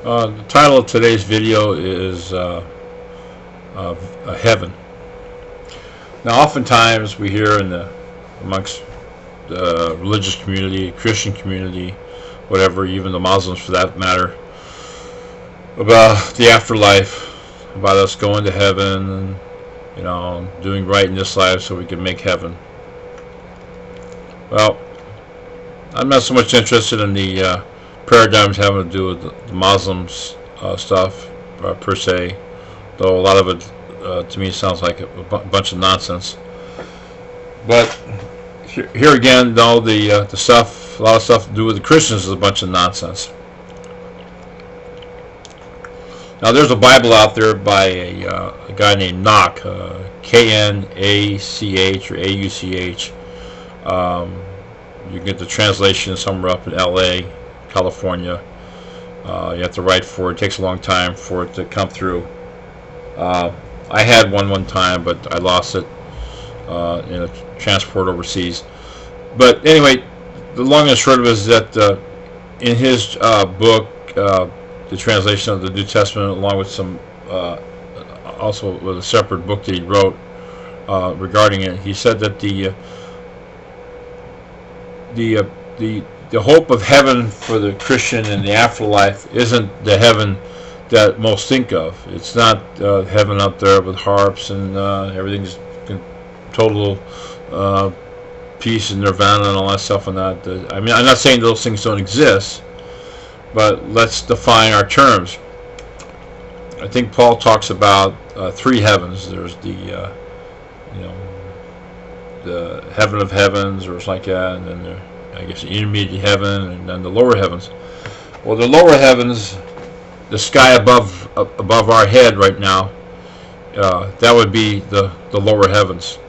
The title of today's video is Heaven. Now, oftentimes we hear amongst the religious community, Christian community, whatever, even the Muslims for that matter, about the afterlife, about us going to heaven, and doing right in this life so we can make heaven. Well, I'm not so much interested in the paradigms having to do with the Muslims stuff per se, though a lot of it to me sounds like a bunch of nonsense. But here again, though, the stuff, a lot of stuff to do with the Christians is a bunch of nonsense. Now, there's a Bible out there by a guy named Knock, Knach or Auch. You can get the translation somewhere up in L.A., California. You have to write for it. It takes a long time for it to come through. I had one time, but I lost it in a transport overseas. But anyway, the long and short of it is that in his book, the translation of the New Testament, along with some also with a separate book that he wrote regarding it, he said that the hope of heaven for the Christian in the afterlife isn't the heaven that most think of. It's not heaven up there with harps and everything's total peace and nirvana and all that stuff and that. I mean, I'm not saying those things don't exist, but let's define our terms. I think Paul talks about three heavens. There's the heaven of heavens, or something like that, and then I guess the intermediate heaven, and then the lower heavens. Well, the lower heavens, the sky above our head right now, that would be the lower heavens.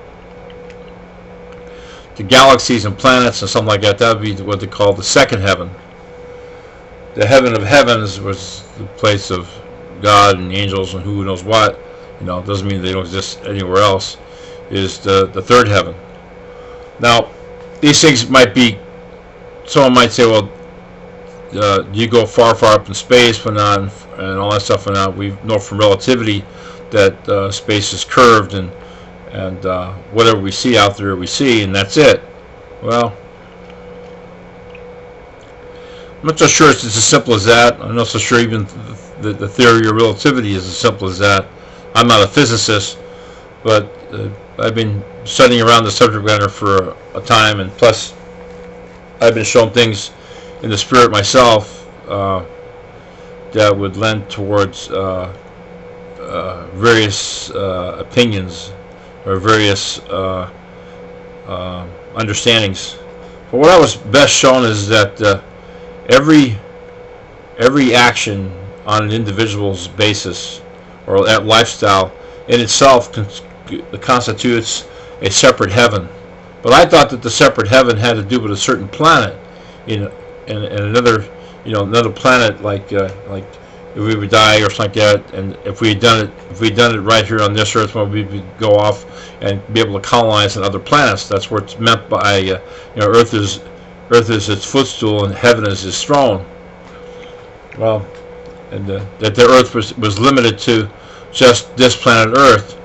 The galaxies and planets and something like that, that would be what they call the second heaven. The heaven of heavens was the place of God and angels and who knows what. It doesn't mean they don't exist anywhere else. Is the third heaven. Now, these things might be. Someone might say, "Well, you go far up in space, but not, and all that stuff, and not." We know from relativity that space is curved, and whatever we see out there, we see, and that's it. Well, I'm not so sure it's as simple as that. I'm not so sure even the theory of relativity is as simple as that. I'm not a physicist, but I've been studying around the subject matter for a time, and plus I've been shown things in the spirit myself that would lend towards various opinions or various understandings. But what I was best shown is that every action on an individual's basis or that lifestyle in itself constitutes a separate heaven. But I thought that the separate heaven had to do with a certain planet, in another, another planet, like if we would die or something like that, and if we had done it right here on this earth, when we would go off and be able to colonize on other planets. That's what it's meant by Earth is its footstool and heaven is its throne. Well, and that the earth was limited to just this planet Earth,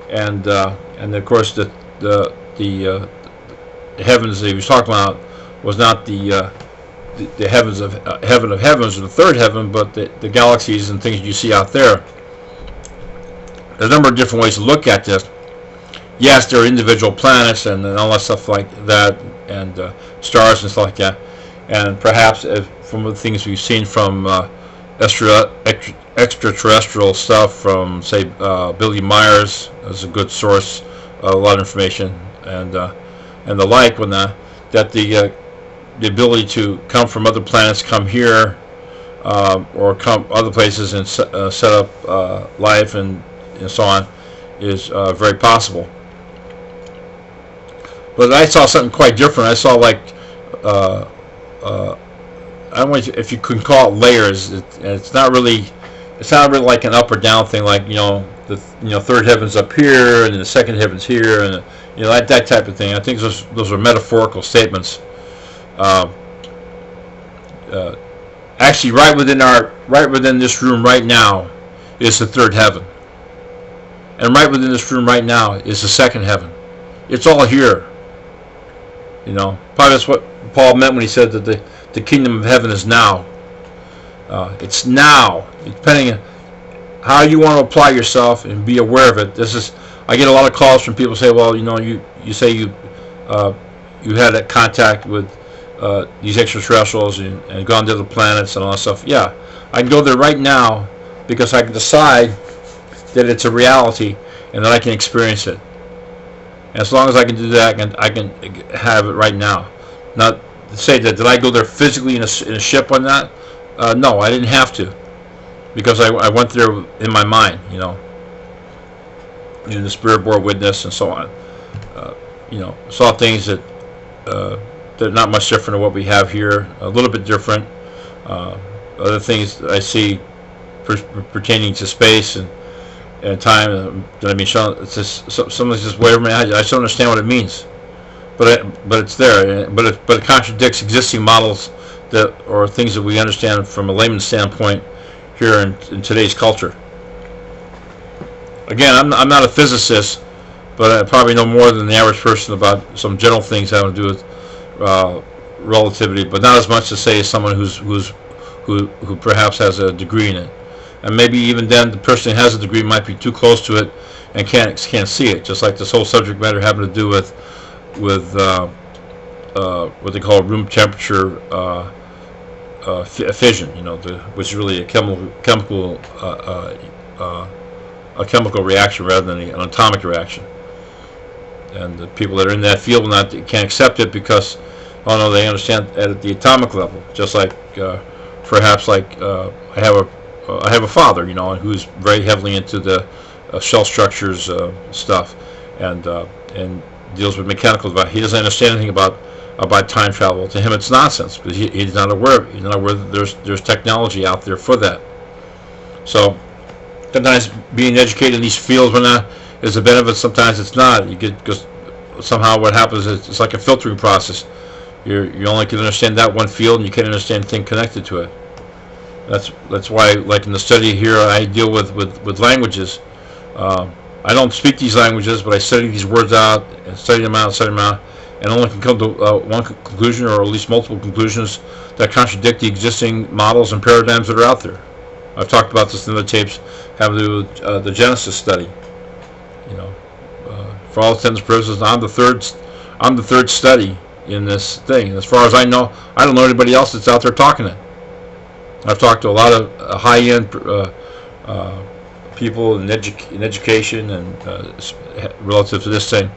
and of course the heavens that he was talking about was not the heavens of heaven of heavens or the third heaven, but the galaxies and things you see out there. There's a number of different ways to look at this. Yes, there are individual planets and all that stuff like that, and stars and stuff like that, and perhaps from the things we've seen from extraterrestrial stuff from, say, Billy Myers is a good source, a lot of information, and the like, when that the ability to come from other planets, come here, or come other places and set up life and so on, is very possible. But I saw something quite different. I saw like I don't know if you can call it layers. It's not really like an up or down thing. Like the third heaven's up here and the second heaven's here, and that type of thing. I think those are metaphorical statements. Actually, right within this room right now is the third heaven, and right within this room right now is the second heaven. It's all here. Probably that's what Paul meant when he said that the kingdom of heaven is now. It's now. Depending on how you want to apply yourself and be aware of it. I get a lot of calls from people who say, well, you say you had a contact with these extraterrestrials and gone to other planets and all that stuff. Yeah, I can go there right now because I can decide that it's a reality and that I can experience it. And as long as I can do that, I can have it right now. Not to say that did I go there physically in a ship on that? No, I didn't have to, because I went there in my mind, in the spirit bore witness and so on. Saw things that they're not much different than what we have here. A little bit different. Other things I see pertaining to space and time that I've been shown. It's just something's just way over my head. I just don't understand what it means, but it's there. But it contradicts existing models or things that we understand from a layman's standpoint here in today's culture. Again, I'm not a physicist, but I probably know more than the average person about some general things having to do with relativity, but not as much to say as someone who perhaps has a degree in it. And maybe even then, the person who has a degree might be too close to it and can't see it. Just like this whole subject matter having to do with what they call room temperature fission, which is really a chemical reaction rather than an atomic reaction. And the people that are in that field can't accept it because, they understand at the atomic level. Just like perhaps like I have a father, who's very heavily into the shell structures stuff, and deals with mechanical device. He doesn't understand anything about time travel. To him, it's nonsense because he's not aware of it. He's not aware that there's technology out there for that. So sometimes being educated in these fields is a benefit. Sometimes it's not. Because somehow what happens is it's like a filtering process. You only can understand that one field, and you can't understand anything connected to it. That's why, like in the study here, I deal with languages. I don't speak these languages, but I study these words out, and study them out, and only can come to one conclusion, or at least multiple conclusions, that contradict the existing models and paradigms that are out there. I've talked about this in other tapes having to do with the Genesis study. For all intents and purposes, I'm the third study in this thing. And as far as I know, I don't know anybody else that's out there talking it. I've talked to a lot of high-end people in education and relative to this thing.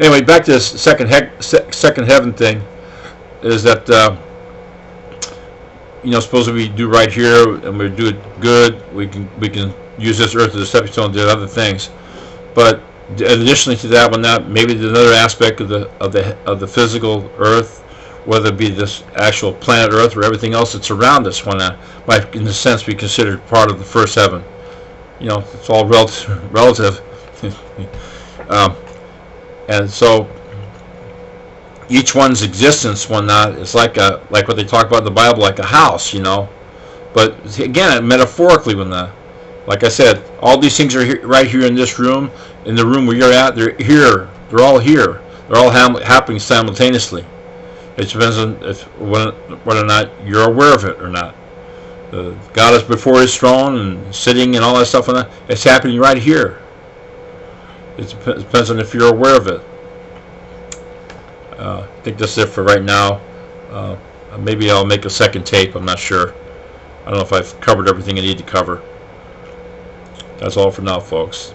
Anyway, back to this second heaven thing, is that suppose we do right here and we do it good, we can use this earth as a stepping stone to other things. But additionally to that, maybe another aspect of the physical earth, whether it be this actual planet Earth or everything else that's around us, might in a sense be considered part of the first heaven. It's all relative. And so each one's existence, is like what they talk about in the Bible, like a house, But again, metaphorically, like I said, all these things are right here in this room, in the room where you're at. They're here. They're all here. They're all happening simultaneously. It depends on whether or not you're aware of it or not. God is before His throne and sitting and all that stuff. And it's happening right here. It depends on if you're aware of it. I think that's it for right now. Maybe I'll make a second tape. I'm not sure. I don't know if I've covered everything I need to cover. That's all for now, folks.